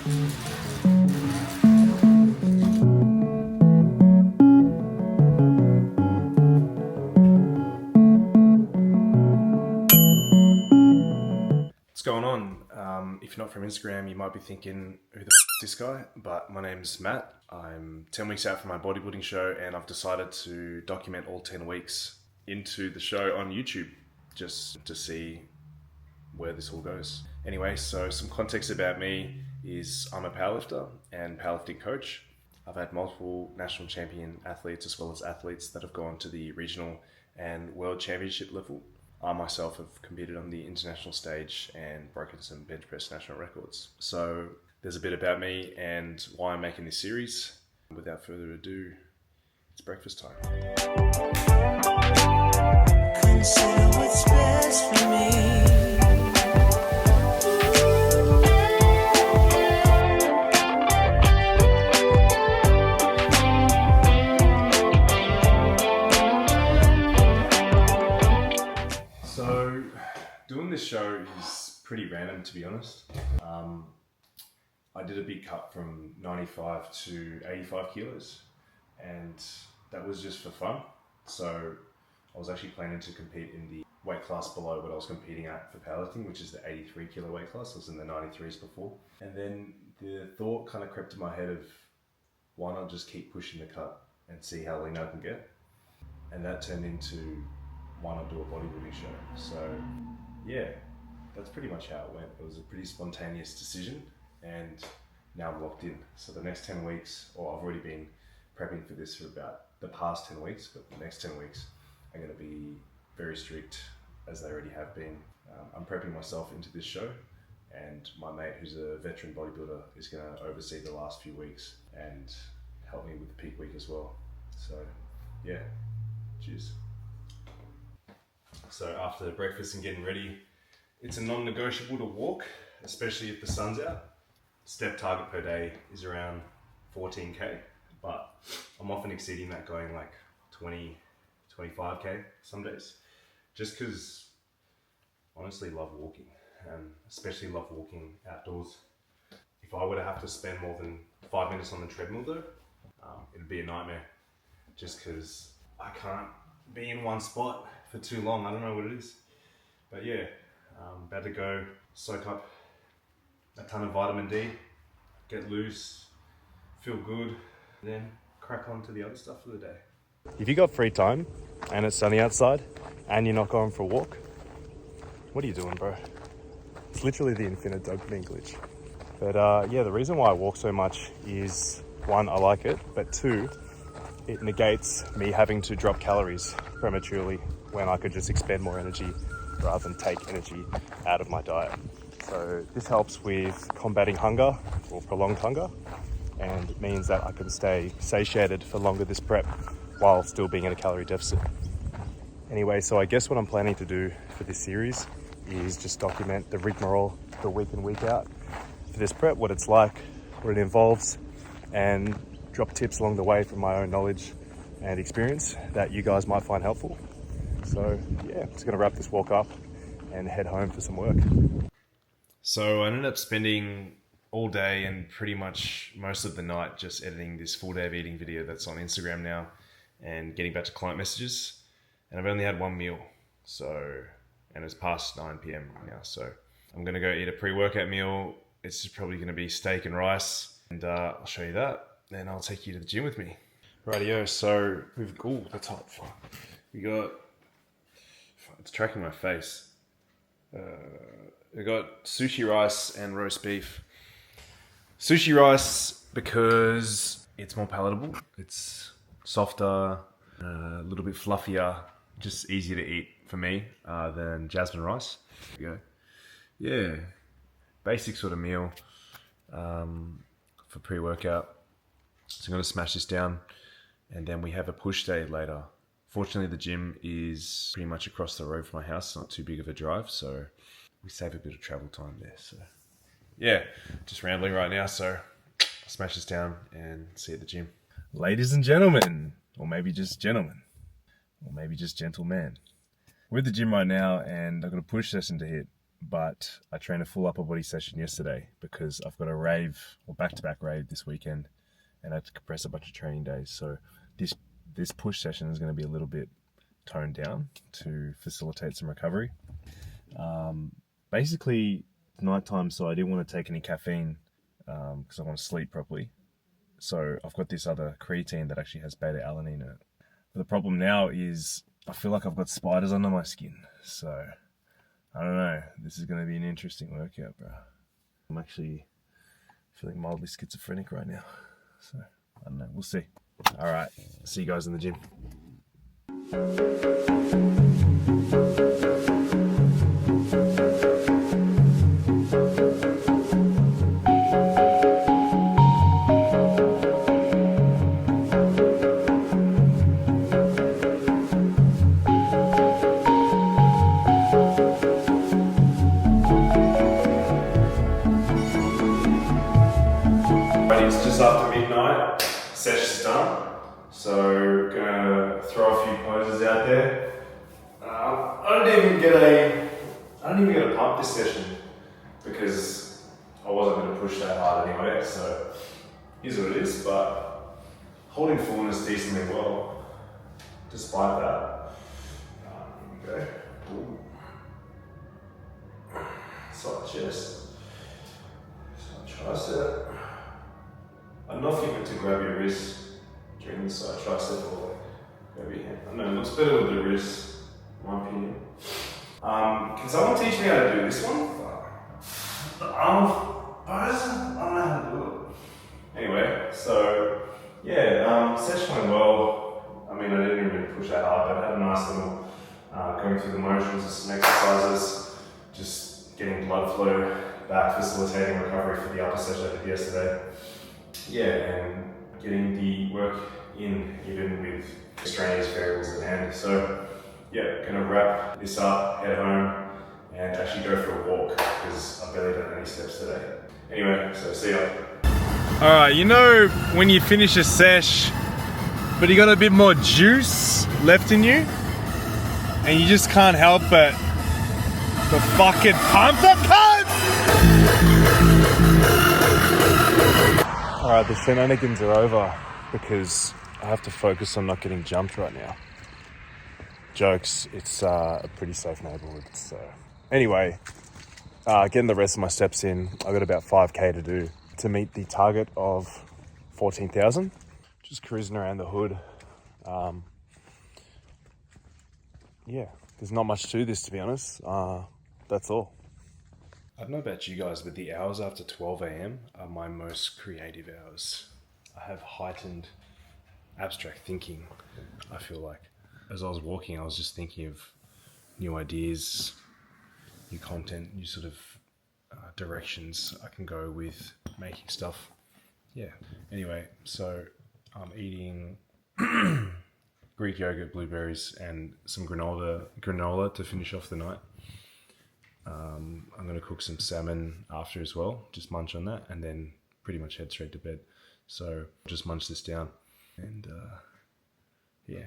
What's going on? If you're not from Instagram, you might be thinking, who the f is this guy? But my name's Matt. I'm 10 weeks out from my bodybuilding show, and I've decided to document all 10 weeks into the show on YouTube, just to see where this all goes. Anyway, so some context about me is I'm a powerlifter and powerlifting coach. I've had multiple national champion athletes as well as athletes that have gone to the regional and world championship level. I myself have competed on the international stage and broken some bench press national records. So there's a bit about me and why I'm making this series. Without further ado, it's breakfast time. Consider what's best for me. So doing this show is pretty random, to be honest. I did a big cut from 95 to 85 kilos, and that was just for fun. So I was actually planning to compete in the weight class below what I was competing at for powerlifting, which is the 83 kilo weight class. I was in the 93s before. And then the thought kind of crept to my head of, why not just keep pushing the cut and see how lean I can get? And that turned into, why not do a bodybuilding show? So yeah, that's pretty much how it went. It was a pretty spontaneous decision, and now I'm locked in. So the next 10 weeks, or I've already been prepping for this for about the past 10 weeks, but the next 10 weeks are going to be very strict, as they already have been. I'm prepping myself into this show, and my mate, who's a veteran bodybuilder, is going to oversee the last few weeks and help me with the peak week as well. So yeah, cheers. So after breakfast and getting ready, it's a non-negotiable to walk, especially if the sun's out. Step target per day is around 14K, but I'm often exceeding that, going like 20, 25K some days, just because honestly love walking, and especially love walking outdoors. If I were to have to spend more than 5 minutes on the treadmill though, it'd be a nightmare, just because I can't be in one spot for too long. I don't know what it is, but yeah, about to go soak up a ton of vitamin D, get loose, feel good, then crack on to the other stuff for the day. If you got free time and it's sunny outside and you're not going for a walk, what are you doing, bro? It's literally the infinite dopamine glitch. But yeah, the reason why I walk so much is, one, I like it, but two, it negates me having to drop calories prematurely when I could just expend more energy rather than take energy out of my diet. So this helps with combating hunger or prolonged hunger, and it means that I can stay satiated for longer this prep while still being in a calorie deficit. Anyway, so I guess what I'm planning to do for this series is just document the rigmarole, the week in, week out for this prep, what it's like, what it involves, and drop tips along the way from my own knowledge and experience that you guys might find helpful. So yeah, I'm just gonna wrap this walk up and head home for some work. So I ended up spending all day and pretty much most of the night just editing this full day of eating video that's on Instagram now and getting back to client messages. And I've only had one meal, and it's past 9 p.m. now. So I'm gonna go eat a pre-workout meal. It's just probably gonna be steak and rice, and I'll show you that. Then I'll take you to the gym with me. Rightio, so that's hot. We got, it's tracking my face. We got sushi rice and roast beef. Sushi rice because it's more palatable. It's softer, a little bit fluffier, just easier to eat for me than jasmine rice. There we go. Yeah, basic sort of meal for pre-workout. So I'm going to smash this down, and then we have a push day later. Fortunately, the gym is pretty much across the road from my house. It's not too big of a drive, so we save a bit of travel time there. So yeah, just rambling right now, so I'll smash this down and see you at the gym. Ladies and gentlemen, or maybe just gentlemen, or maybe just gentlemen. We're at the gym right now, and I've got a push session to hit. but I trained a full upper body session yesterday because I've got a rave or back-to-back rave this weekend, and I had to compress a bunch of training days. So this push session is going to be a little bit toned down to facilitate some recovery. Basically, nighttime, so I didn't want to take any caffeine because I want to sleep properly. So I've got this other creatine that actually has beta-alanine in it. But the problem now is I feel like I've got spiders under my skin. So I don't know. This is going to be an interesting workout, bro. I'm actually feeling mildly schizophrenic right now. So I don't know. We'll see. All right. See you guys in the gym. It's just after midnight, session's done, so gonna throw a few poses out there. I didn't even get a pump this session because I wasn't going to push that hard anyway, so here's what it is, but holding fullness decently well despite that. Here we go. Ooh. Side chest, side tricep. I'm not thinking to grab your wrist during the side tricep or grab your hand. I know it looks better with the wrist, in my opinion. Can someone teach me how to do this one? The arm pose? I don't know how to do it. Anyway, so yeah, session went well. I mean, I didn't even push that hard, but I had a nice little going through the motions of some exercises, just getting blood flow back, facilitating recovery for the upper session I did yesterday. Yeah, and getting the work in even with extraneous variables at hand. So yeah, gonna wrap this up, head home, and actually go for a walk because I've barely done any steps today. Anyway, so see ya. Alright, you know when you finish a sesh, but you got a bit more juice left in you, and you just can't help but to fucking pump the pump! Alright, the shenanigans are over because I have to focus on not getting jumped right now. Jokes, it's a pretty safe neighborhood. So anyway, getting the rest of my steps in. I've got about 5k to do to meet the target of 14,000. Just cruising around the hood. Yeah, there's not much to this, to be honest. That's all. I don't know about you guys, but the hours after 12 a.m. are my most creative hours. I have heightened abstract thinking, I feel like. As I was walking, I was just thinking of new ideas, new content, new sort of directions I can go with making stuff. Yeah. Anyway, so I'm eating Greek yogurt, blueberries, and some granola to finish off the night. I'm going to cook some salmon after as well, just munch on that, and then pretty much head straight to bed. So just munch this down, and yeah.